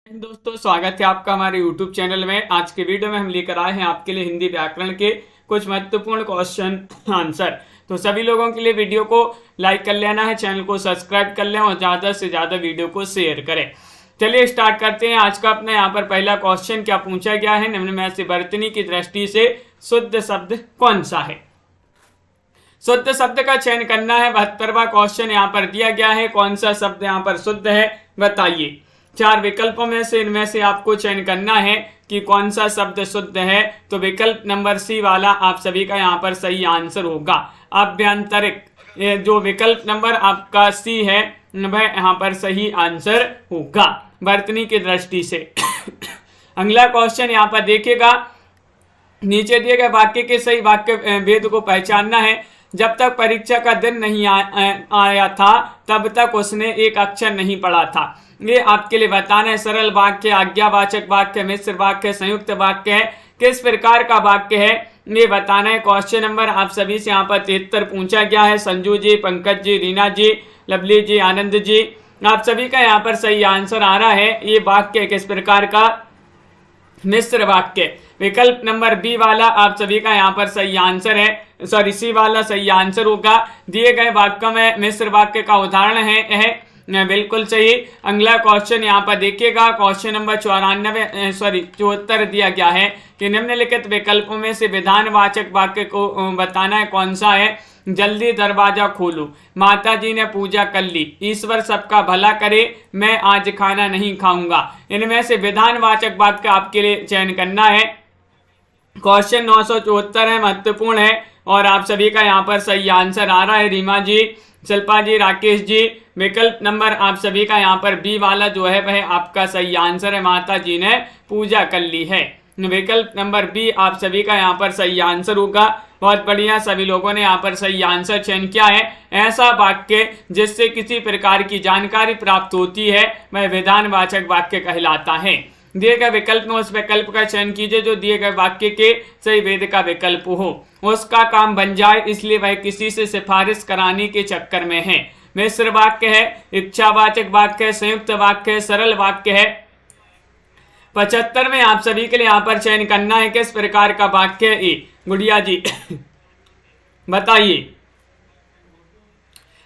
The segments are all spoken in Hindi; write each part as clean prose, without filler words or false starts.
दोस्तों, स्वागत है आपका हमारे YouTube चैनल में। आज के वीडियो में हम लेकर आए हैं आपके लिए हिंदी व्याकरण के कुछ महत्वपूर्ण क्वेश्चन आंसर। तो सभी लोगों के लिए वीडियो को लाइक कर लेना है, चैनल को सब्सक्राइब कर लें और ज़्यादा से ज़्यादा वीडियो को शेयर करें। चलिए स्टार्ट करते हैं। आज का अपना यहाँ पर पहला क्वेश्चन क्या पूछा गया है, निम्न में से वर्तनी की दृष्टि से शुद्ध शब्द कौन सा है। शुद्ध शब्द का चयन करना है। 72वां क्वेश्चन यहाँ पर दिया गया है, कौन सा शब्द यहाँ पर शुद्ध है बताइए। 4 विकल्पों में से इनमें से आपको चयन करना है कि कौन सा शब्द शुद्ध है। तो विकल्प नंबर सी वाला आप सभी का यहाँ पर सही आंसर होगा। अभ्यंतरिक जो विकल्प नंबर आपका सी है वह यहाँ पर सही आंसर होगा वर्तनी की दृष्टि से। अगला क्वेश्चन यहाँ पर देखिएगा, नीचे दिए गए वाक्य के सही वाक्य भेद को पहचानना है। जब तक परीक्षा का दिन नहीं आया था तब तक उसने एक अक्षर नहीं पढ़ा था। ये आपके लिए बताना है। सरल वाक्य, आज्ञावाचक वाक्य, मिश्र वाक्य, संयुक्त वाक्य है, किस प्रकार का वाक्य है ये बताना है। क्वेश्चन नंबर आप सभी से यहाँ पर 73 पूछा गया है। संजू जी, पंकज जी, रीना जी, लवली जी, आनंद जी, आप सभी का यहाँ पर सही आंसर आ रहा है। ये वाक्य किस प्रकार का, मिश्र वाक्य। विकल्प नंबर बी वाला आप सभी का यहाँ पर सही आंसर है, सॉरी सी वाला सही आंसर होगा। दिए गए वाक्य में मिश्र वाक्य का उदाहरण है बिल्कुल सही। अगला क्वेश्चन यहाँ पर देखिएगा, क्वेश्चन नंबर 74 दिया गया है कि निम्नलिखित विकल्पों में से विधानवाचक वाक्य को बताना है कौन सा है। जल्दी दरवाजा खोलो, माता जी ने पूजा कर ली, ईश्वर सबका भला करे, मैं आज खाना नहीं खाऊंगा। इनमें से विधानवाचक वाक्य आपके लिए चयन करना है। क्वेश्चन 974 है, महत्वपूर्ण है और आप सभी का यहाँ पर सही आंसर आ रहा है। रीमा जी, शिल्पा जी, राकेश जी, विकल्प नंबर आप सभी का यहाँ पर बी वाला जो है वह आपका सही आंसर है। माता जी ने पूजा कर ली है। विकल्प नंबर बी आप सभी का यहाँ पर सही आंसर होगा। बहुत बढ़िया, सभी लोगों ने यहाँ पर सही आंसर चयन किया है। ऐसा वाक्य जिससे किसी प्रकार की जानकारी प्राप्त होती है वह विधानवाचक वाक्य कहलाता है। दिए गए विकल्प में उस विकल्प का चयन कीजिए जो दिए गए वाक्य के सही भेद का विकल्प हो, उसका काम बन जाए, इसलिए वह किसी से सिफारिश कराने के चक्कर में है। मिश्र वाक्य है, इच्छावाचक वाक्य है, संयुक्त वाक्य है, सरल वाक्य है। 75 में आप सभी के लिए यहाँ पर चयन करना है किस प्रकार का वाक्य है। ए गुड़िया जी बताइए।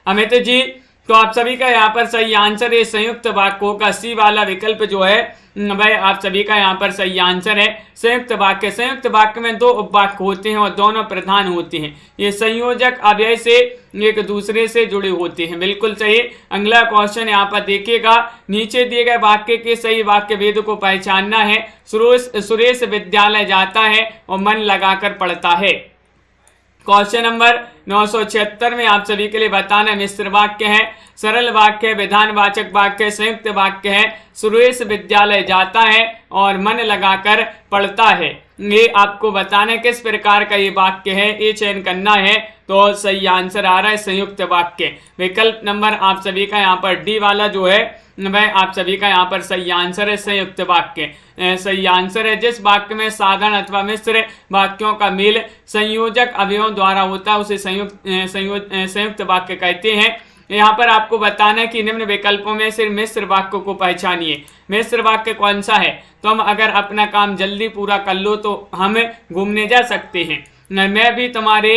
अमित जी, तो आप सभी का यहाँ पर सही आंसर है संयुक्त वाक्यों का सी वाला विकल्प जो है वह आप सभी का यहाँ पर सही आंसर है। संयुक्त वाक्य, संयुक्त वाक्य में 2 उपवाक्य होते हैं और दोनों प्रधान होते हैं। ये संयोजक अव्यय से एक दूसरे से जुड़े होते हैं, बिल्कुल सही। अगला क्वेश्चन यहाँ पर देखिएगा, नीचे दिए गए वाक्य के सही वाक्य भेद को पहचानना है। सुरेश विद्यालय जाता है और मन लगाकर पढ़ता है। क्वेश्चन नंबर 976 में आप सभी के लिए बताना मिश्र वाक्य है, सरल वाक्य है, विधानवाचक वाक्य है, संयुक्त वाक्य है। सुरेश विद्यालय जाता है और मन लगाकर पढ़ता है। ये आपको बताना किस प्रकार का ये वाक्य है, ये चयन करना है। तो सही आंसर आ रहा है संयुक्त वाक्य। विकल्प नंबर आप सभी का यहाँ पर डी वाला जो है वह आप सभी का यहाँ पर सही आंसर है वाक्य वाक्य सही आंसर है। जिस वाक्य में साधारण अथवा मिश्र वाक्यों का मेल संयोजक अवयवों द्वारा होता है उसे संयुक्त वाक्य कहते हैं। यहाँ पर आपको बताना है कि निम्न विकल्पों में से मिश्र वाक्य को पहचानिए। मिश्र वाक्य कौन सा है। तुम अगर अपना काम जल्दी पूरा कर लो तो हम घूमने जा सकते हैं। मैं भी तुम्हारे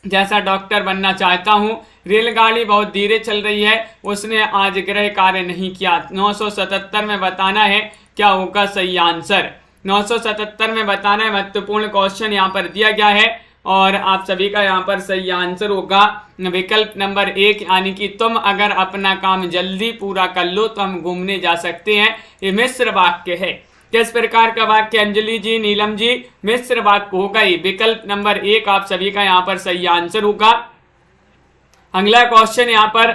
जैसा डॉक्टर बनना चाहता हूँ। रेलगाड़ी बहुत धीरे चल रही है, उसने आज गृह कार्य नहीं किया। 977 में बताना है क्या होगा सही आंसर। 977 में बताना है, महत्वपूर्ण क्वेश्चन यहाँ पर दिया गया है और आप सभी का यहाँ पर सही आंसर होगा विकल्प नंबर 1, यानी कि तुम अगर अपना काम जल्दी पूरा कर लो तो हम घूमने जा सकते हैं। ये मिश्र वाक्य है। किस प्रकार का वाक्य अंजलि जी, नीलम जी, मिश्र वाक्य होगा ही। विकल्प नंबर 1 आप सभी का यहाँ पर सही आंसर होगा। अगला क्वेश्चन यहाँ पर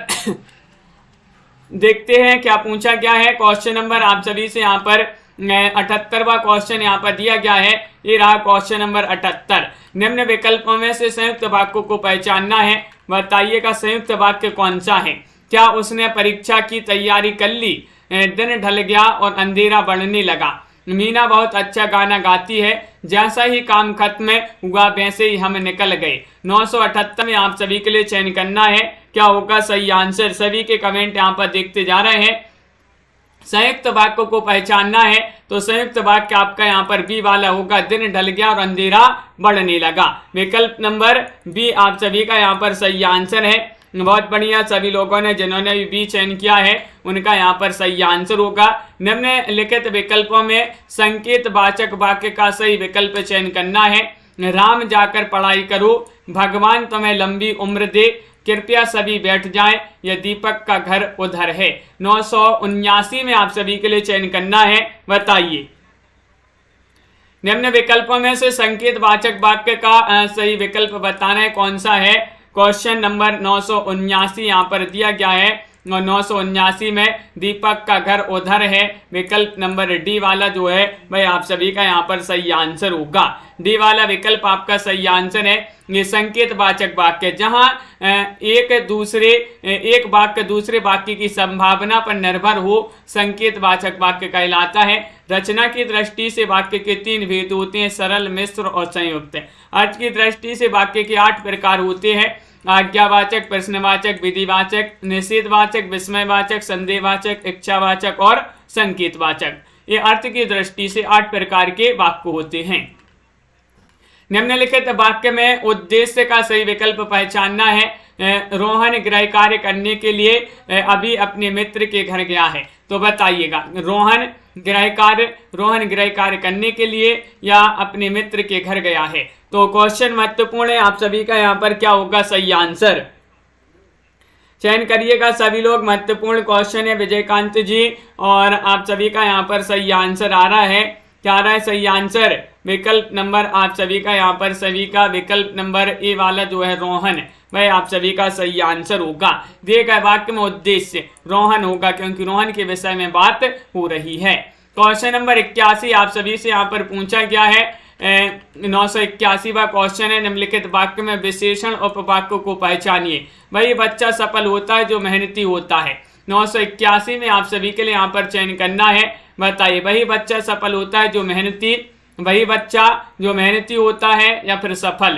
देखते हैं क्या पूछा गया है। क्वेश्चन नंबर आप सभी से यहाँ पर 78वां क्वेश्चन यहाँ पर दिया गया है। ये रहा क्वेश्चन नंबर 78। निम्न विकल्पों में से संयुक्त वाक्यों को पहचानना है। बताइएगा संयुक्त वाक्य कौन सा है। क्या उसने परीक्षा की तैयारी कर ली, दिन ढल गया और अंधेरा बढ़ने लगा। मीना बहुत अच्छा गाना गाती है, जैसा ही काम खत्म हुआ वैसे ही हम निकल गए। 978 में आप सभी के लिए चयन करना है क्या होगा सही आंसर। सभी के कमेंट यहाँ पर देखते जा रहे हैं। संयुक्त वाक्य को पहचानना है तो संयुक्त वाक्य आपका यहाँ पर बी वाला होगा, दिन ढल गया और अंधेरा बढ़ने लगा। विकल्प नंबर बी आप सभी का यहाँ पर सही आंसर है। बहुत बढ़िया, सभी लोगों ने जिन्होंने भी बी चयन किया है उनका यहाँ पर सही आंसर होगा। निम्नलिखित विकल्पों में संकेत वाचक वाक्य का सही विकल्प चयन करना है। राम जाकर पढ़ाई करो, भगवान तुम्हें लंबी उम्र दे, कृपया सभी बैठ जाएं, यह दीपक का घर उधर है। 979 में आप सभी के लिए चयन करना है, बताइए। निम्न विकल्पों में से संकेत वाचक वाक्य का सही विकल्प बताना है, कौन सा है। क्वेश्चन नंबर 979 यहाँ पर दिया गया है और 979 में दीपक का घर उधर है। विकल्प नंबर डी वाला जो है भाई आप सभी का यहाँ पर सही आंसर होगा। डी वाला विकल्प आपका सही आंसर है। ये संकेत वाचक वाक्य जहां एक वाक्य दूसरे वाक्य की संभावना पर निर्भर हो, संकेत वाचक वाक्य कहलाता है। रचना की दृष्टि से वाक्य के 3 भेद होते हैं, सरल, मिश्र और संयुक्त। अर्थ की दृष्टि से वाक्य के 8 प्रकार होते हैं, आज्ञावाचक, प्रश्नवाचक, विधिवाचक, निषेधवाचक, विस्मयवाचक, संदेहवाचक, इच्छावाचक और संकेतवाचक। ये अर्थ की दृष्टि से 8 प्रकार के वाक्य होते हैं। निम्नलिखित वाक्य में उद्देश्य का सही विकल्प पहचानना है। रोहन गृह कार्य करने के लिए अभी अपने मित्र के घर गया है, तो बताइएगा रोहन गृह कार्य करने के लिए या अपने मित्र के घर गया है। तो क्वेश्चन महत्वपूर्ण है, आप सभी का यहाँ पर क्या होगा सही आंसर, चयन करिएगा सभी लोग। महत्वपूर्ण क्वेश्चन है विजयकांत जी, और आप सभी का यहाँ पर सही आंसर आ रहा है। क्या आ रहा है सही आंसर? विकल्प नंबर आप सभी का यहाँ पर सभी का विकल्प नंबर ए वाला जो है रोहन, वह आप सभी का सही आंसर होगा। दिए गए वाक्य में उद्देश्य रोहन होगा क्योंकि रोहन के विषय में बात हो रही है। क्वेश्चन नंबर 81 आप सभी से यहाँ पर पूछा गया है। 981वां क्वेश्चन है, निम्नलिखित वाक्य में विशेषण उपवाक्य को पहचानिए। वही बच्चा सफल होता है जो मेहनती होता है। 981 में आप सभी के लिए यहाँ पर चयन करना है, बताइए वही बच्चा सफल होता है जो मेहनती, वही बच्चा जो मेहनती होता है या फिर सफल।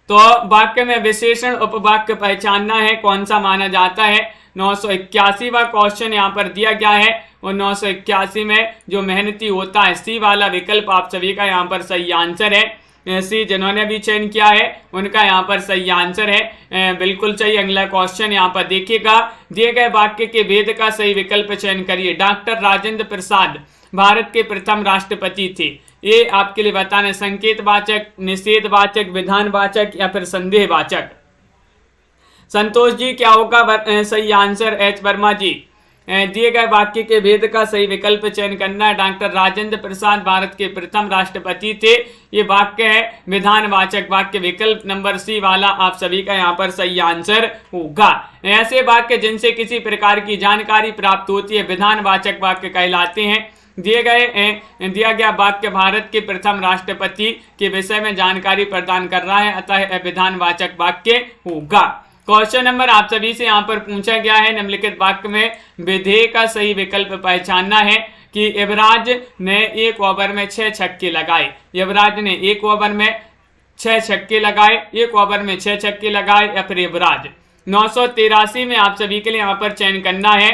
तो वाक्य में विशेषण उपवाक्य पहचानना है, कौन सा माना जाता है। 981वां क्वेश्चन यहाँ पर दिया गया है और 981 में जो मेहनती होता है, सी वाला विकल्प आप सभी का यहाँ पर सही आंसर है। सी जिन्होंने भी चयन किया है उनका यहाँ पर सही आंसर है, बिल्कुल सही। अगला क्वेश्चन यहाँ पर देखिएगा, दिए गए वाक्य के भेद का सही विकल्प चयन करिए। डॉक्टर राजेंद्र प्रसाद भारत के प्रथम राष्ट्रपति थे। ये आपके लिए बताना, संकेतवाचक, निषेधवाचक, विधानवाचक या फिर संदेहवाचक। संतोष जी क्या होगा सही आंसर? एच वर्मा जी, दिए गए वाक्य के भेद का सही विकल्प चयन करना है। डॉक्टर राजेंद्र प्रसाद भारत के प्रथम राष्ट्रपति थे, ये वाक्य है विधानवाचक वाक्य। विकल्प नंबर सी वाला आप सभी का यहाँ पर सही आंसर होगा। ऐसे वाक्य जिनसे किसी प्रकार की जानकारी प्राप्त होती है विधानवाचक वाक्य कहलाते हैं। दिया गया वाक्य भारत के प्रथम राष्ट्रपति के विषय में जानकारी प्रदान कर रहा है, अतः विधानवाचक वाक्य होगा। क्वेश्चन नंबर आप सभी से यहाँ पर पूछा गया है, निम्नलिखित वाक्य में विधेय का सही विकल्प पहचानना है कि युवराज ने 1 ओवर में 6 छक्के लगाए। युवराज ने 1 ओवर में 6 छक्के लगाए, 1 ओवर में 6 छक्के लगाए या फिर युवराज। 983 में आप सभी के लिए यहाँ पर चयन करना है,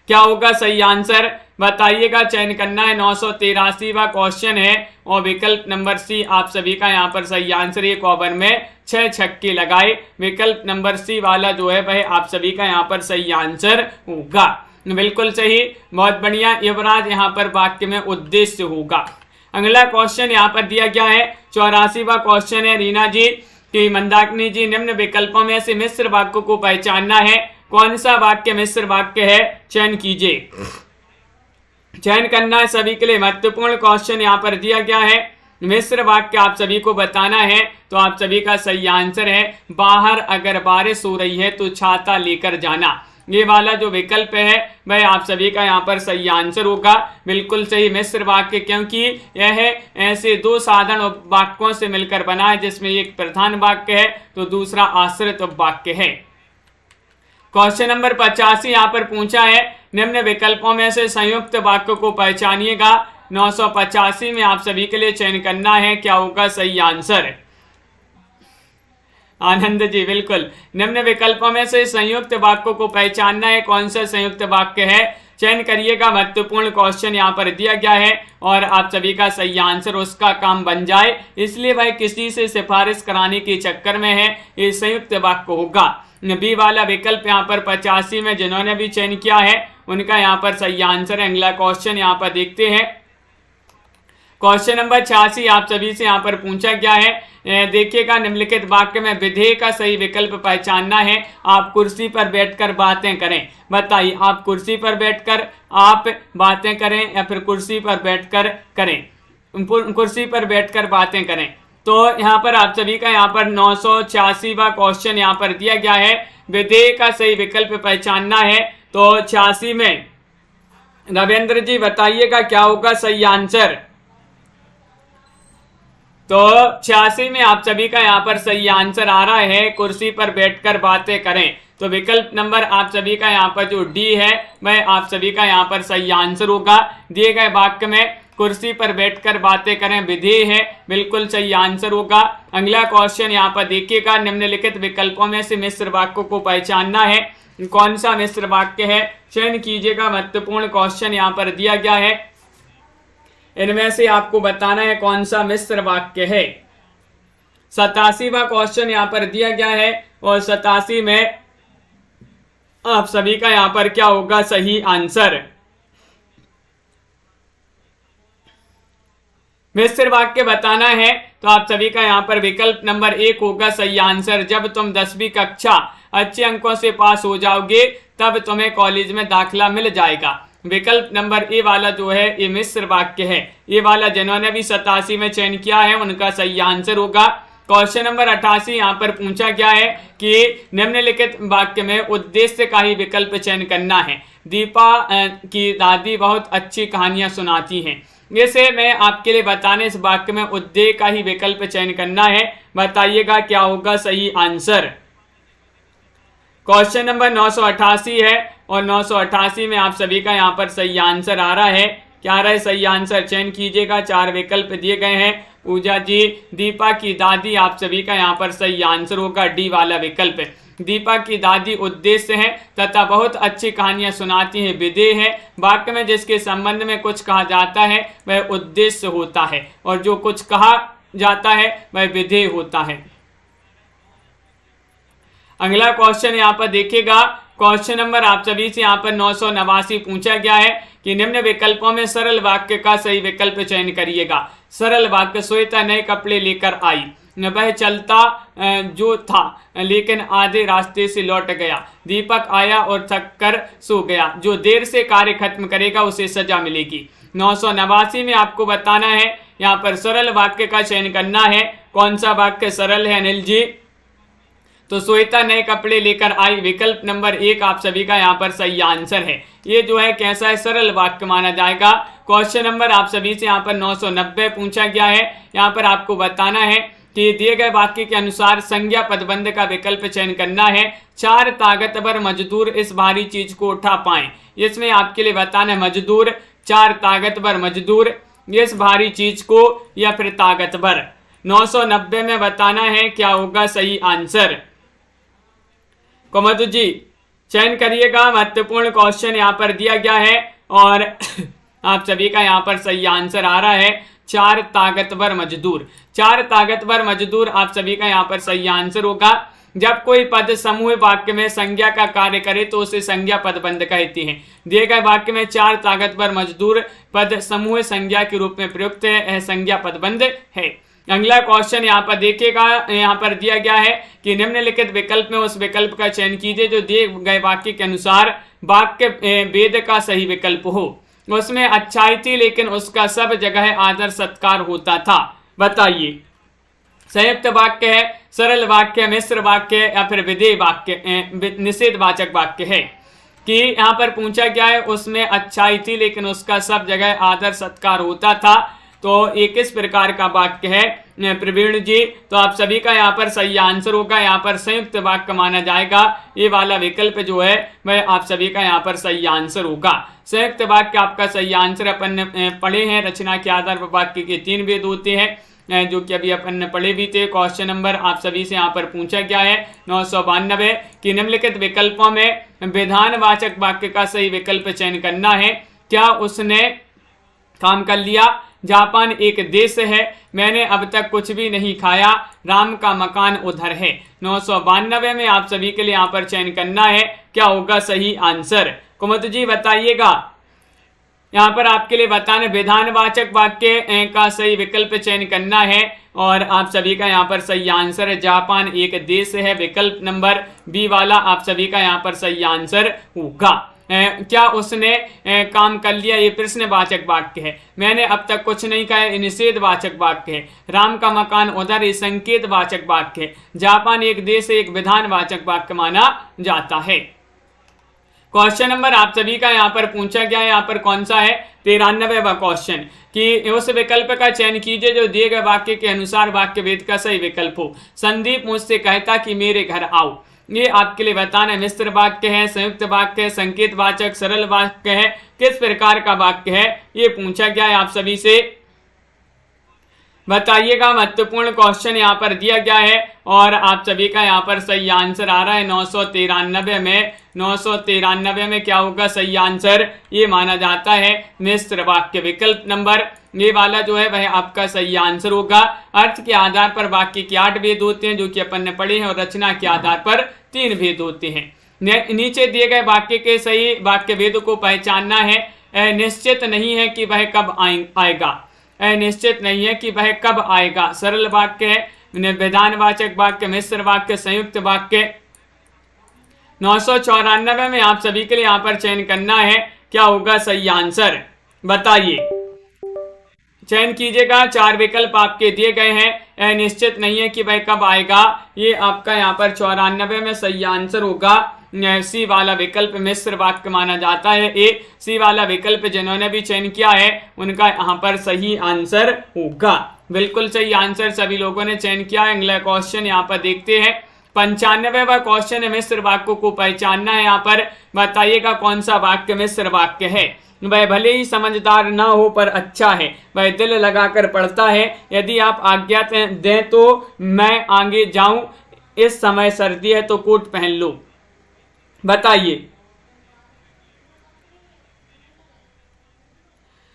क्या होगा सही आंसर बताइएगा। चयन करना है, 983वां क्वेश्चन है और विकल्प नंबर सी आप सभी का यहाँ पर सही आंसर। 1 ओवर में 6 छक्के लगाए, विकल्प नंबर सी वाला जो है वह आप सभी का यहाँ पर सही आंसर होगा, बिल्कुल सही, बहुत बढ़िया। युवराज यहाँ पर वाक्य में उद्देश्य होगा। अगला क्वेश्चन यहाँ पर दिया गया है, 84वां क्वेश्चन है रीना जी की मंदाकिनी जी, निम्न विकल्पों में से मिश्र वाक्य को पहचानना है, कौन सा वाक्य मिश्र वाक्य है, चयन कीजिए। चयन करना है सभी के लिए, महत्वपूर्ण क्वेश्चन यहाँ पर दिया गया है। मिश्र वाक्य आप सभी को बताना है, तो आप सभी का सही आंसर है बाहर अगर बारिश हो रही है तो छाता लेकर जाना। ये वाला जो विकल्प है वह आप सभी का यहाँ पर सही आंसर होगा, बिल्कुल सही। मिश्र वाक्य क्योंकि यह ऐसे 2 साधारण वाक्यों से मिलकर बना है जिसमें एक प्रधान वाक्य है तो दूसरा आश्रित वाक्य है। क्वेश्चन नंबर 85 यहाँ पर पूछा है, निम्न विकल्पों में से संयुक्त वाक्य को पहचानिएगा। 985 में आप सभी के लिए चयन करना है, क्या होगा सही आंसर। आनंद जी बिल्कुल। निम्न विकल्पों में से संयुक्त वाक्यों को पहचानना है, कौन सा संयुक्त वाक्य है, चयन करिएगा। महत्वपूर्ण क्वेश्चन यहाँ पर दिया गया है और आप सभी का सही आंसर उसका काम बन जाए, इसलिए भाई किसी से सिफारिश कराने के चक्कर में है, ये संयुक्त वाक्य होगा। बी वाला विकल्प यहाँ पर 85 में जिन्होंने भी चयन किया है उनका यहाँ पर सही आंसर है। अगला क्वेश्चन यहाँ पर देखते हैं। क्वेश्चन नंबर 86 आप सभी से यहाँ पर पूछा गया है। देखिएगा, निम्नलिखित वाक्य में विधेय का सही विकल्प पहचानना है। आप कुर्सी पर बैठकर बातें करें। बताइए, आप कुर्सी पर बैठकर आप बातें करें या फिर कुर्सी पर बैठकर करें? कुर्सी पर बैठकर बातें करें। तो यहाँ पर आप सभी का यहाँ पर 986वां क्वेश्चन यहाँ पर दिया गया है। विधेय का सही विकल्प पहचानना है। तो 86 में रविंद्र जी बताइएगा क्या होगा सही आंसर। तो 86 में आप सभी का यहाँ पर सही आंसर आ रहा है, कुर्सी पर बैठकर बातें करें। तो विकल्प नंबर आप सभी का यहाँ पर जो डी है वह आप सभी का यहाँ पर सही आंसर होगा। दिए गए वाक्य में कुर्सी पर बैठकर बातें करें विधेय है, बिल्कुल सही आंसर होगा। अगला क्वेश्चन यहाँ पर देखिएगा, निम्नलिखित विकल्पों में से मिश्र वाक्यों को पहचानना है, कौन सा मिश्र वाक्य है, चयन कीजिएगा। महत्वपूर्ण क्वेश्चन यहाँ पर दिया गया है, इनमें से आपको बताना है कौन सा मिश्र वाक्य है। 87वां क्वेश्चन यहाँ पर दिया गया है और 87 में आप सभी का यहाँ पर क्या होगा सही आंसर। मिश्र वाक्य बताना है तो आप सभी का यहाँ पर विकल्प नंबर 1 होगा सही आंसर। जब तुम 10वीं कक्षा अच्छे अंकों से पास हो जाओगे तब तुम्हें कॉलेज में दाखिला मिल जाएगा। विकल्प नंबर ए वाला जो है ये मिश्र वाक्य है। ये वाला जिन्होंने भी 87 में चयन किया है उनका सही आंसर होगा। क्वेश्चन नंबर 88 यहाँ पर पूछा गया है कि निम्नलिखित वाक्य में उद्देश्य का ही विकल्प चयन करना है। दीपा की दादी बहुत अच्छी कहानियां सुनाती हैं। जैसे मैं आपके लिए बताने इस वाक्य में उद्देश्य का ही विकल्प चयन करना है। बताइएगा क्या होगा सही आंसर। क्वेश्चन नंबर 988 है और 988 में आप सभी का यहाँ पर सही आंसर आ रहा है। क्या आ रहा है सही आंसर, चयन कीजिएगा। 4 विकल्प दिए गए हैं। पूजा जी, दीपा की दादी आप सभी का यहाँ पर सही आंसर होगा डी वाला विकल्प। दीपा की दादी उद्देश्य है तथा बहुत अच्छी कहानियां सुनाती हैं विधेय है। वाक्य में जिसके संबंध में कुछ कहा जाता है वह उद्देश्य होता है और जो कुछ कहा जाता है वह विधेय होता है। अगला क्वेश्चन यहाँ पर देखिएगा। क्वेश्चन नंबर आप सभी से यहाँ पर 989 पूछा गया है कि निम्न विकल्पों में सरल वाक्य का सही विकल्प चयन करिएगा। सरल वाक्य, श्वेता नए कपड़े लेकर आई, वह चलता जो था लेकिन आधे रास्ते से लौट गया, दीपक आया और थक कर सो गया, जो देर से कार्य खत्म करेगा उसे सजा मिलेगी। 989 में आपको बताना है यहाँ पर सरल वाक्य का चयन करना है। कौन सा वाक्य सरल है अनिल जी? तो श्वेता नए कपड़े लेकर आई, विकल्प नंबर 1 आप सभी का यहाँ पर सही आंसर है। ये जो है कैसा है, सरल वाक्य माना जाएगा। क्वेश्चन नंबर आप सभी से यहाँ पर 990 पूछा गया है। यहाँ पर आपको बताना है कि दिए गए वाक्य के अनुसार संज्ञा पदबंध का विकल्प चयन करना है। 4 ताकतवर मजदूर इस भारी चीज को उठा पाए। इसमें आपके लिए बताना है मजदूर, 4 ताकतवर मजदूर, इस भारी चीज को या फिर ताकतवर। 990 में बताना है क्या होगा सही आंसर। कोमधु जी चयन करिएगा। महत्वपूर्ण क्वेश्चन यहाँ पर दिया गया है और आप सभी का यहाँ पर सही आंसर आ रहा है 4 ताकतवर मजदूर। 4 ताकतवर मजदूर आप सभी का यहाँ पर सही आंसर होगा। जब कोई पद समूह वाक्य में संज्ञा का कार्य करे तो उसे संज्ञा पदबंध कहती है। दिए गए वाक्य में 4 ताकतवर मजदूर पद समूह संज्ञा के रूप में प्रयुक्त है, यह संज्ञा पदबंध है। अगला क्वेश्चन यहाँ पर देखिएगा। यहाँ पर दिया गया है कि निम्नलिखित विकल्प में उस विकल्प का चयन कीजिए जो दिए गए वाक्य के अनुसार वाक्य वेद का सही विकल्प हो। उसमें अच्छाई थी लेकिन उसका सब जगह आदर सत्कार होता था। बताइए संयुक्त वाक्य है, सरल वाक्य, मिश्र वाक्य या फिर विधेय वाक्य, निषेधवाचक वाक्य है। कि यहाँ पर पूछा गया है उसमें अच्छाई थी लेकिन उसका सब जगह आदर सत्कार होता था। तो ये किस प्रकार का वाक्य है प्रवीण जी? तो आप सभी का यहाँ पर सही आंसर होगा, यहाँ पर संयुक्त वाक्य माना जाएगा। ये वाला विकल्प जो है वह आप सभी का यहाँ पर सही आंसर होगा। संयुक्त वाक्य आपका सही आंसर अपन पढ़े हैं। रचना के आधार पर वाक्य के 3 भेद होते हैं। जो कि अभी अपन ने पढ़े भी थे। क्वेश्चन नंबर आप सभी से यहाँ पर पूछा गया है 992 कि निम्नलिखित विकल्पों में विधानवाचक वाक्य का सही विकल्प चयन करना है। क्या उसने काम कर लिया? जापान एक देश है, मैंने अब तक कुछ भी नहीं खाया, राम का मकान उधर है। 992 में आप सभी के लिए यहाँ पर चयन करना है, क्या होगा सही आंसर? कुमुद जी बताइएगा। यहाँ पर आपके लिए बताने विधानवाचक वाक्य का सही विकल्प चयन करना है और आप सभी का यहाँ पर सही आंसर है जापान एक देश है। विकल्प नंबर बी वाला आप सभी का यहाँ पर सही आंसर होगा। क्या उसने काम कर लिया? ये प्रश्नवाचक वाक्य है। मैंने अब तक कुछ नहीं कहा, निषेधवाचक वाक्य है। राम का मकान उधर, ये संकेतवाचक वाक्य है। जापान एक देश एक विधानवाचक वाक्य माना जाता है। क्वेश्चन नंबर आप सभी का यहाँ पर पूछा गया है, यहाँ पर कौन सा है? 93वां क्वेश्चन कि उस विकल्प का चयन कीजिए जो दिए गए वाक्य के अनुसार वाक्य भेद का सही विकल्प हो। संदीप मुझसे कहता कि मेरे घर आओ। ये आपके लिए बताना मिश्र वाक्य है, संयुक्त वाक्य है, संकेतवाचक, सरल वाक्य है, किस प्रकार का वाक्य है, ये पूछा गया है। आप सभी से बताइएगा। महत्वपूर्ण क्वेश्चन यहाँ पर दिया गया है और आप सभी का यहाँ पर सही आंसर आ रहा है 993 में। 993 में क्या होगा सही आंसर? ये माना जाता है मिश्र वाक्य। विकल्प नंबर ये वाला जो है वह आपका सही आंसर होगा। अर्थ के आधार पर वाक्य के 8 भेद होते हैं जो कि अपन ने पढ़े हैं और रचना के आधार पर 3 भेद होते हैं। नीचे दिए गए वाक्य के सही वाक्य भेद को पहचानना है। निश्चित नहीं है कि वह कब आएगा। निश्चित नहीं है कि वह कब आएगा। सरल वाक्य है, विधानवाचक वाक्य, मिश्र वाक्य, संयुक्त वाक्य। 994 में आप सभी के लिए यहाँ पर चयन करना है, क्या होगा सही आंसर? बताइए, चयन कीजिएगा। 4 विकल्प आपके दिए गए हैं। निश्चित नहीं है कि वह कब आएगा, ये आपका यहाँ पर 94 में सही आंसर होगा। सी वाला विकल्प मिश्र वाक्य माना जाता है। ए सी वाला विकल्प जिन्होंने भी चयन किया है उनका यहाँ पर सही आंसर होगा। बिल्कुल सही आंसर सभी लोगों ने चयन किया है। अगला क्वेश्चन यहाँ पर देखते हैं। 95वां क्वेश्चन है, मिश्र वाक्यों को पहचानना है। यहाँ पर बताइएगा कौन सा वाक्य मिश्र वाक्य है। वह भले ही समझदार ना हो पर अच्छा है, वह दिल लगाकर पढ़ता है। यदि आप आज्ञा दें तो मैं आगे जाऊं, इस समय सर्दी है तो कोट पहन लो। बताइए।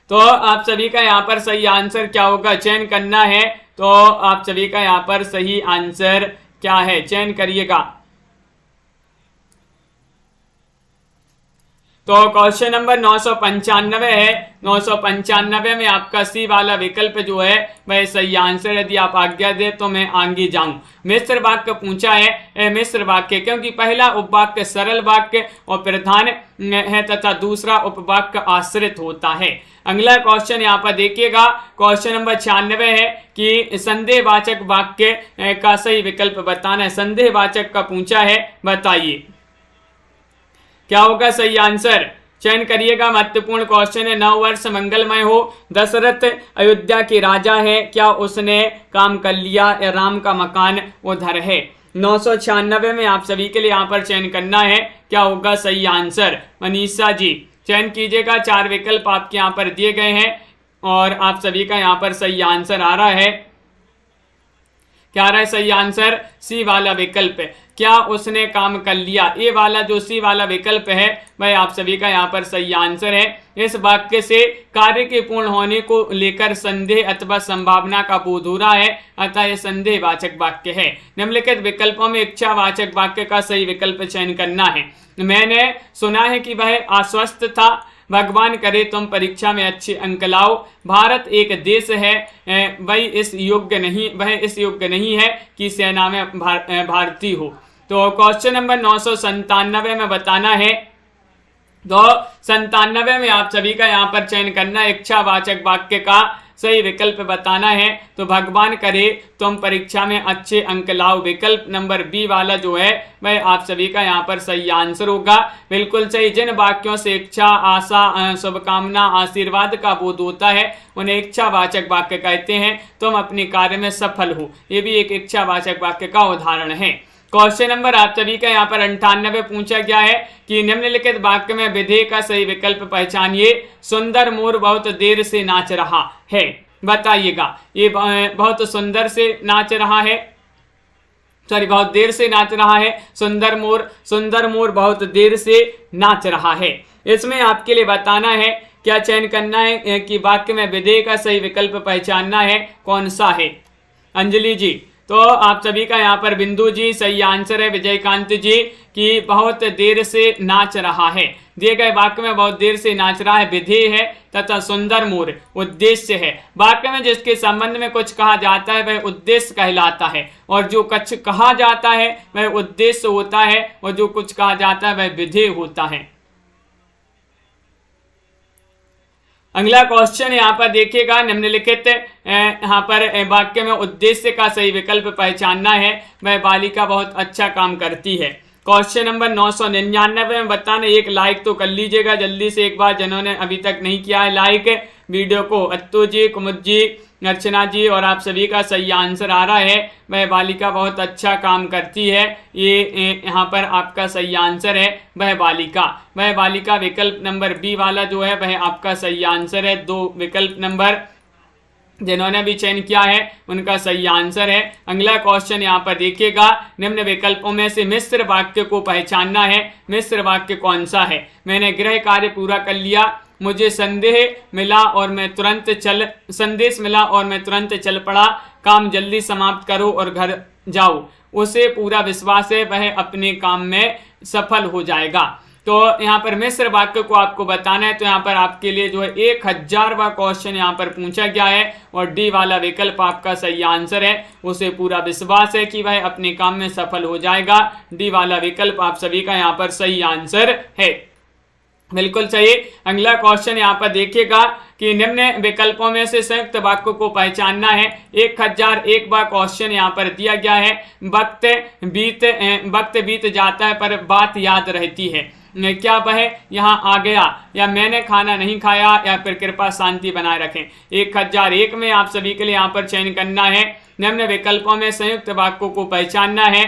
तो आप सभी का यहाँ पर सही आंसर क्या होगा? चयन करना है। तो आप सभी का यहाँ पर सही आंसर क्या है? चयन करिएगा। तो क्वेश्चन नंबर 995 है। 995 में आपका सी वाला विकल्प जो है वह सही आंसर। यदि आप आज्ञा दे तो मैं आगे जाऊं। मिश्र वाक्य पूछा है। मिश्र वाक्य क्योंकि पहला उपवाक्य सरल वाक्य और प्रधान है तथा दूसरा उपवाक्य आश्रित होता है। अगला क्वेश्चन यहाँ पर देखिएगा। क्वेश्चन नंबर 96 है कि संदेहवाचक वाक्य का सही विकल्प बताना है। संदेहवाचक का पूछा है, बताइए क्या होगा सही आंसर? चयन करिएगा। महत्वपूर्ण क्वेश्चन है। 9 वर्ष मंगलमय हो, दशरथ अयोध्या के राजा है, क्या उसने काम कर लिया? राम का मकान उधर है। 996 में आप सभी के लिए यहाँ पर चयन करना है, क्या होगा सही आंसर? मनीषा जी चयन कीजिएगा। 4 विकल्प आपके यहाँ पर दिए गए हैं और आप सभी का यहाँ पर सही आंसर आ रहा है। क्या आ रहा है सही आंसर? सी वाला विकल्प। क्या उसने काम कर लिया? ये वाला जो सी वाला विकल्प है वह आप सभी का यहाँ पर सही आंसर है। इस वाक्य से कार्य के पूर्ण होने को लेकर संदेह अथवा संभावना का बोध हो रहा है, अतः यह संदेहवाचक वाक्य है। निम्नलिखित विकल्पों में इच्छावाचक वाक्य का सही विकल्प चयन करना है। मैंने सुना है कि वह अस्वस्थ था, भगवान करे तुम परीक्षा में अच्छे अंक लाओ, भारत एक देश है, वह इस योग्य नहीं है कि सेना में भारतीय हो। तो क्वेश्चन नंबर 997 में बताना है। तो 97 में आप सभी का यहाँ पर चयन करना है। इच्छावाचक वाक्य का सही विकल्प बताना है। तो भगवान करे तुम परीक्षा में अच्छे अंक लाओ। विकल्प नंबर बी वाला जो है वह आप सभी का यहाँ पर सही आंसर होगा। बिल्कुल सही। जिन वाक्यों से इच्छा, आशा, शुभकामना, आशीर्वाद का बोध होता है उन्हें इच्छावाचक वाक्य कहते हैं। तुम अपने कार्य में सफल हो, ये भी एक इच्छावाचक वाक्य का उदाहरण है। क्वेश्चन नंबर आप सभी का यहाँ पर 98 पूछा गया है कि निम्नलिखित वाक्य में विधेय का सही विकल्प पहचानिए। सुंदर मोर बहुत देर से नाच रहा है। बताइएगा। ये बहुत सुंदर से नाच रहा है, बहुत देर से नाच रहा है। सुंदर मोर बहुत देर से नाच रहा है। इसमें आपके लिए बताना है, क्या चयन करना है कि वाक्य में विधेय का सही विकल्प पहचानना है, कौन सा है। अंजलि जी, तो आप सभी का यहाँ पर बिंदु जी सही आंसर है। विजयकांत जी कि बहुत देर से नाच रहा है। दिए गए वाक्य में बहुत देर से नाच रहा है विधेय है तथा सुंदर मोर उद्देश्य है। वाक्य में जिसके संबंध में कुछ कहा जाता है वह उद्देश्य कहलाता है, और जो कुछ कहा जाता है वह उद्देश्य होता है, और जो कुछ कहा जाता है वह विधेय होता है। अगला क्वेश्चन यहाँ पर देखिएगा, निम्नलिखित यहाँ पर वाक्य में उद्देश्य का सही विकल्प पहचानना है। वह बालिका बहुत अच्छा काम करती है। क्वेश्चन नंबर 999 में बताना, एक लाइक तो कर लीजिएगा जल्दी से एक बार, जिन्होंने अभी तक नहीं किया है लाइक वीडियो को। अत्तू जी, कुमुद जी, अर्चना जी और आप सभी का सही आंसर आ रहा है, वह बालिका बहुत अच्छा काम करती है। ये यहाँ पर आपका सही आंसर है, वह बालिका विकल्प नंबर बी वाला जो है वह आपका सही आंसर है। 2 विकल्प नंबर जिन्होंने भी चयन किया है उनका सही आंसर है। अगला क्वेश्चन यहाँ पर देखिएगा, निम्न विकल्पों में से मिश्र वाक्य को पहचानना है। मिश्र वाक्य कौन सा है। मैंने गृह कार्य पूरा कर लिया, मुझे संदेश मिला और मैं तुरंत चल पड़ा, काम जल्दी समाप्त करो और घर जाओ, उसे पूरा विश्वास है वह अपने काम में सफल हो जाएगा। तो यहाँ पर मिश्र वाक्य को आपको बताना है, तो यहाँ पर आपके लिए जो है 1000वां क्वेश्चन यहाँ पर पूछा गया है, और डी वाला विकल्प आपका सही आंसर है। उसे पूरा विश्वास है कि वह अपने काम में सफल हो जाएगा। डी वाला विकल्प आप सभी का यहाँ पर सही आंसर है, बिल्कुल सही। अगला क्वेश्चन यहाँ पर देखिएगा कि निम्न विकल्पों में से संयुक्त वाक्य को पहचानना है। 1001वां क्वेश्चन यहाँ पर दिया गया है, वक्त बीत जाता है पर बात याद रहती है। क्या वह यहाँ आ गया, या मैंने खाना नहीं खाया, या फिर कृपा शांति बनाए रखें। 1001 में आप सभी के लिए यहाँ पर चयन करना है। निम्न विकल्पों में संयुक्त वाक्यों को पहचानना है।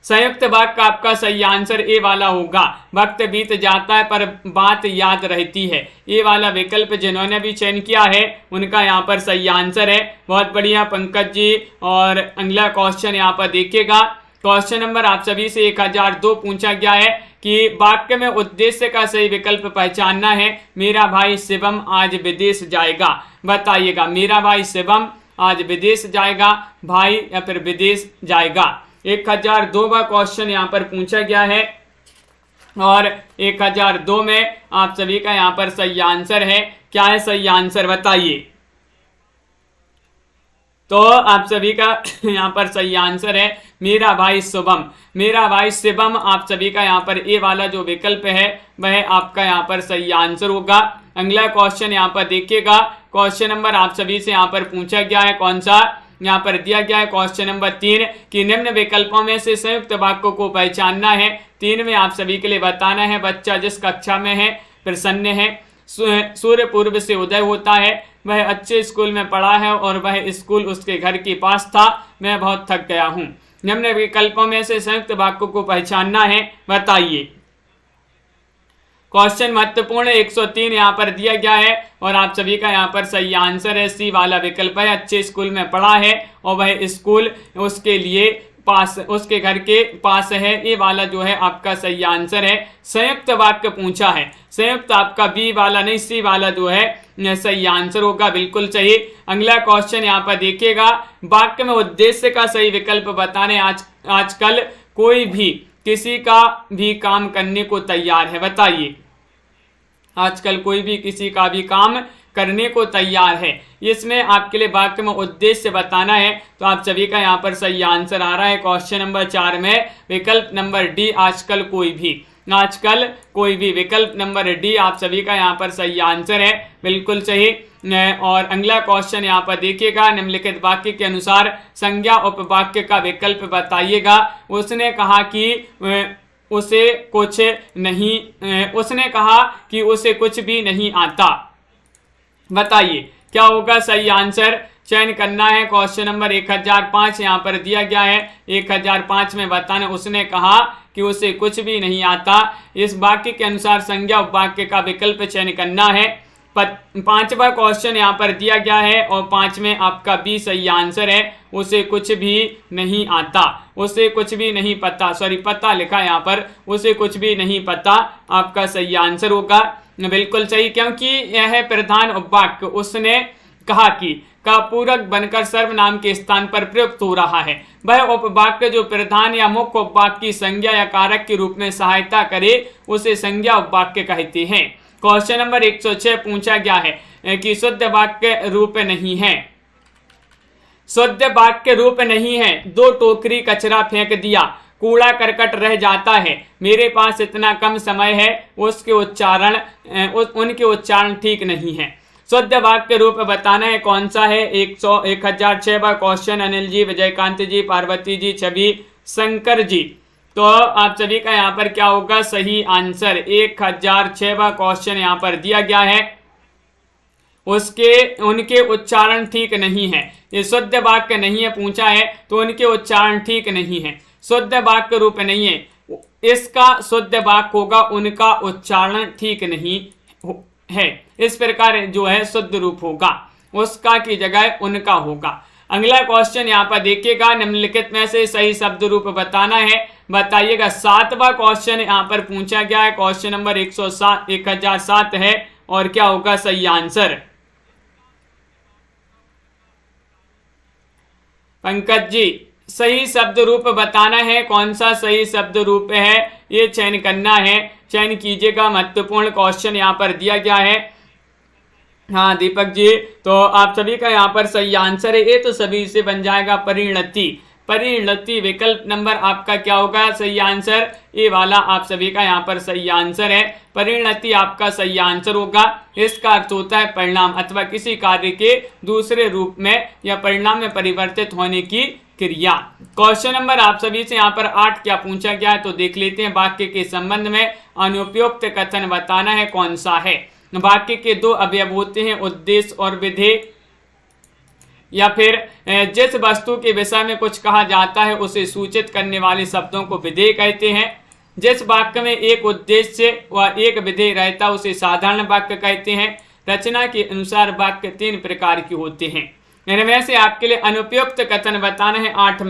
संयुक्त वाक्य आपका सही आंसर ए वाला होगा, वक्त बीत जाता है पर बात याद रहती है। ये वाला विकल्प जिन्होंने भी चयन किया है उनका यहाँ पर सही आंसर है। बहुत बढ़िया पंकज जी। और अगला क्वेश्चन यहाँ पर देखिएगा, क्वेश्चन नंबर आप सभी से 1002 पूछा गया है कि वाक्य में उद्देश्य का सही विकल्प पहचानना है। मेरा भाई शिवम आज विदेश जाएगा। बताइएगा, मेरा भाई शिवम आज विदेश जाएगा, भाई या फिर विदेश जाएगा। 1002वां क्वेश्चन यहाँ पर पूछा गया है, और 1002 में आप सभी का यहाँ पर सही आंसर है। क्या है सही आंसर बताइए। तो आप सभी का यहाँ पर सही आंसर है मेरा भाई शुभम। मेरा भाई शिवम आप सभी का यहाँ पर ए वाला जो विकल्प है वह आपका यहाँ पर सही आंसर होगा। अगला क्वेश्चन यहाँ पर देखिएगा, क्वेश्चन नंबर आप सभी से यहाँ पर पूछा गया है, कौन सा यहाँ पर दिया गया है क्वेश्चन नंबर 3 कि निम्न विकल्पों में से संयुक्त वाक्यों को पहचानना है। 3 में आप सभी के लिए बताना है, बच्चा जिस कक्षा में है प्रसन्न है, सूर्य पूर्व से उदय होता है, वह अच्छे स्कूल में पढ़ा है और वह स्कूल उसके घर के पास था, मैं बहुत थक गया हूँ। निम्न विकल्पों में से संयुक्त वाक्यों को पहचानना है, बताइए। क्वेश्चन महत्वपूर्ण 103 यहाँ पर दिया गया है, और आप सभी का यहाँ पर सही आंसर है सी वाला विकल्प है। अच्छे स्कूल में पढ़ा है और वह स्कूल उसके लिए पास, उसके घर के पास है, ये वाला जो है आपका सही आंसर है। संयुक्त वाक्य पूछा है, संयुक्त आपका बी वाला नहीं सी वाला जो है सही आंसर होगा, बिल्कुल सही। अगला क्वेश्चन यहाँ पर देखिएगा, वाक्य में उद्देश्य का सही विकल्प बताने। आजकल कोई भी किसी का भी काम करने को तैयार है, बताइए। आजकल कोई भी किसी का भी काम करने को तैयार है, इसमें आपके लिए वाक्य में उद्देश्य बताना है। तो आप सभी का यहाँ पर सही आंसर आ रहा है क्वेश्चन नंबर 4 में विकल्प नंबर डी, आजकल कोई भी। आजकल कोई भी विकल्प नंबर डी आप सभी का यहाँ पर सही आंसर है, बिल्कुल सही। और अगला क्वेश्चन यहाँ पर देखिएगा, निम्नलिखित वाक्य के अनुसार संज्ञा उपवाक्य का विकल्प बताइएगा। उसने कहा कि उसे कुछ भी नहीं आता, बताइए क्या होगा सही आंसर। चयन करना है। क्वेश्चन नंबर 1005 यहाँ पर दिया गया है, 1005 में बताना, उसने कहा कि उसे कुछ भी नहीं आता। इस वाक्य के अनुसार संज्ञा उपवाक्य का विकल्प चयन करना है। पांचवा क्वेश्चन यहाँ पर दिया गया है और 5 में आपका बी सही आंसर है। उसे कुछ भी नहीं आता, उसे कुछ भी नहीं पता, सॉरी पता लिखा यहाँ पर, उसे कुछ भी नहीं पता आपका सही आंसर होगा। बिल्कुल सही, क्योंकि यह प्रधान वाक्य उसने कहा कि का पूरक बनकर सर्वनाम के स्थान पर प्रयुक्त हो रहा है। वह उपवाक्य जो प्रधान या मुख्य उपवाक्य की संज्ञा या कारक के रूप में सहायता करे उसे संज्ञा उपवाक्य कहते हैं। क्वेश्चन नंबर 106 पूछा गया है कि शुद्ध वाक्य रूप नहीं है। शुद्ध वाक्य रूप नहीं है। 2 टोकरी कचरा फेंक दिया, कूड़ा करकट रह जाता है, मेरे पास इतना कम समय है, उनके उच्चारण ठीक नहीं है। शुद्ध वाक्य रूप बताना है कौन सा है। 1006वां क्वेश्चन अनिल जी, विजयकांत जी, पार्वती जी, छवि, शंकर जी। तो आप सभी का यहाँ पर क्या होगा सही आंसर। 1006वां क्वेश्चन यहाँ पर दिया गया है, उनके उच्चारण ठीक नहीं है। ये शुद्ध वाक्य नहीं है पूछा है, तो उनके उच्चारण ठीक नहीं है, शुद्ध वाक्य रूप नहीं है। इसका शुद्ध वाक्य होगा उनका उच्चारण ठीक नहीं है। इस प्रकार जो है शुद्ध रूप होगा, उसका की जगह उनका होगा। अगला क्वेश्चन यहाँ पर देखिएगा, निम्नलिखित में से सही शब्द रूप बताना है, बताइएगा। 7वां क्वेश्चन यहाँ पर पूछा गया है, क्वेश्चन नंबर 1007 है और क्या होगा सही आंसर। पंकज जी, सही शब्द रूप बताना है, कौन सा सही शब्द रूप है ये चयन करना है, चयन कीजिएगा। महत्वपूर्ण क्वेश्चन यहाँ पर दिया गया है। हाँ दीपक जी, तो आप सभी का यहाँ पर सही आंसर है। ये तो सभी से बन जाएगा परिणति। परिणति विकल्प नंबर आपका क्या होगा सही आंसर, ये वाला आप सभी का यहाँ पर सही आंसर है। परिणति आपका सही आंसर होगा। इसका अर्थ होता है परिणाम अथवा किसी कार्य के दूसरे रूप में या परिणाम में परिवर्तित होने की क्रिया। क्वेश्चन नंबर आप सभी से यहाँ पर 8 क्या पूछा गया है तो देख लेते हैं। वाक्य के संबंध में अनुपयुक्त कथन बताना है, कौन सा है। वाक्य के 2 अवयव होते हैं, उद्देश्य और विधेय, या फिर जिस वस्तु के विषय में कुछ कहा जाता है उसे सूचित करने वाले शब्दों को विधेय कहते हैं। जिस वाक्य में एक उद्देश्य व एक विधेय रहता उसे साधारण वाक्य कहते हैं। रचना के अनुसार वाक्य 3 प्रकार के होते हैं। इनमें से आपके लिए अनुपयुक्त कथन बताना है 8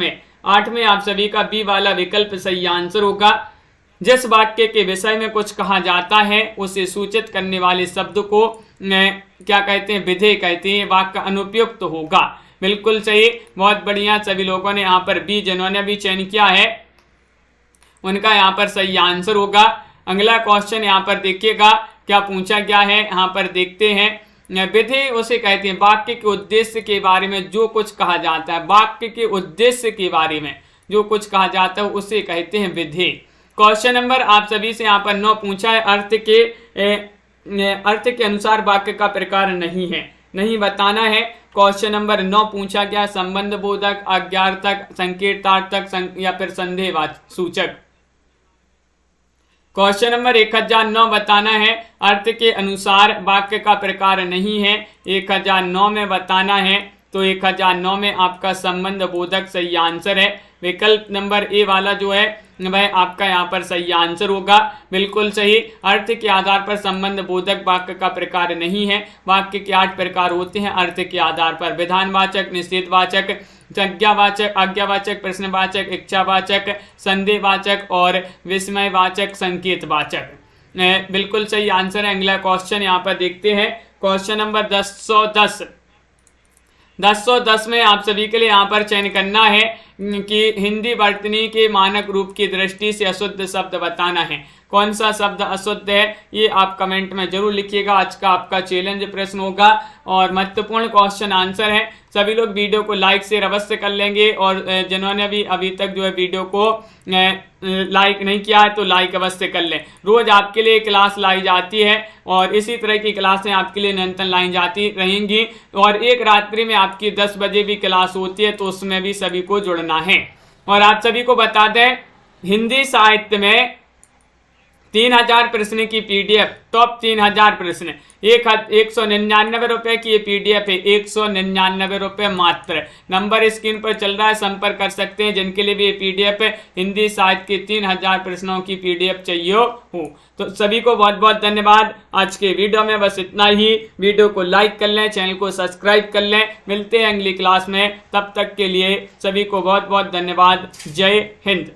में आप सभी का बी वाला विकल्प सही आंसर होगा। जिस वाक्य के विषय में कुछ कहा जाता है उसे सूचित करने वाले शब्द को क्या कहते हैं, विधेय कहते हैं। वाक्य अनुपयुक्त होगा। बिल्कुल सही, बहुत बढ़िया। सभी लोगों ने यहाँ पर बी, जिन्होंने भी चयन किया है उनका यहाँ पर सही आंसर होगा। अगला क्वेश्चन यहाँ पर देखिएगा क्या पूछा गया है, यहाँ पर देखते हैं। विधेय उसे कहते हैं वाक्य के उद्देश्य के बारे में जो कुछ कहा जाता है, वाक्य के उद्देश्य के बारे में जो कुछ कहा जाता है उसे कहते हैं विधेय। क्वेश्चन नंबर आप सभी से यहाँ पर 9 पूछा है, अर्थ के अनुसार वाक्य का प्रकार नहीं है, नहीं बताना है। क्वेश्चन नंबर 9 पूछा गया, संबंध बोधक, अज्ञार्थक, संकेतार्थक या फिर संदेहवाचक सूचक। क्वेश्चन नंबर 1009 बताना है, अर्थ के अनुसार वाक्य का प्रकार नहीं है। 1009 में बताना है, तो 1009 में आपका संबंध बोधक सही आंसर है। विकल्प नंबर ए वाला जो है वह आपका यहाँ पर सही आंसर होगा। बिल्कुल सही। अर्थ के आधार पर संबंध बोधक वाक्य का प्रकार नहीं है। वाक्य के 8 प्रकार होते हैं अर्थ के आधार पर, विधानवाचक, निषेधवाचक, संज्ञावाचक, आज्ञावाचक, प्रश्नवाचक, इच्छावाचक, संदेहवाचक और विस्मयवाचक, संकेतवाचक। बिल्कुल सही आंसर है। अगला क्वेश्चन यहाँ पर देखते हैं, क्वेश्चन नंबर 1010 में आप सभी के लिए यहाँ पर चयन करना है कि हिंदी वर्तनी के मानक रूप की दृष्टि से अशुद्ध शब्द बताना है। कौन सा शब्द अशुद्ध है ये आप कमेंट में जरूर लिखिएगा। आज का आपका चैलेंज प्रश्न होगा और महत्वपूर्ण क्वेश्चन आंसर है। सभी लोग वीडियो को लाइक शेयर अवश्य कर लेंगे और जिन्होंने भी अभी तक जो है वीडियो को लाइक नहीं किया है तो लाइक अवश्य कर लें। रोज आपके लिए क्लास लाई जाती है और इसी तरह की क्लासें आपके लिए निरंतर लाई जाती रहेंगी और एक रात्रि में आपकी 10 बजे भी क्लास होती है, तो उसमें भी सभी को जुड़ना है। और आप सभी को बता दें, हिंदी साहित्य में 3000 प्रश्न की पीडीएफ, टॉप 3000 प्रश्न 199 रुपए की ये पीडीएफ है, 199 रुपए मात्र। नंबर स्क्रीन पर चल रहा है, संपर्क कर सकते हैं जिनके लिए भी ये पीडीएफ है, हिंदी साहित्य के 3000 प्रश्नों की पीडीएफ चाहिए हो। तो सभी को बहुत बहुत धन्यवाद। आज के वीडियो में बस इतना ही। वीडियो को लाइक कर लें, चैनल को सब्सक्राइब कर लें। मिलते हैं अगली क्लास में, तब तक के लिए सभी को बहुत बहुत धन्यवाद। जय हिंद।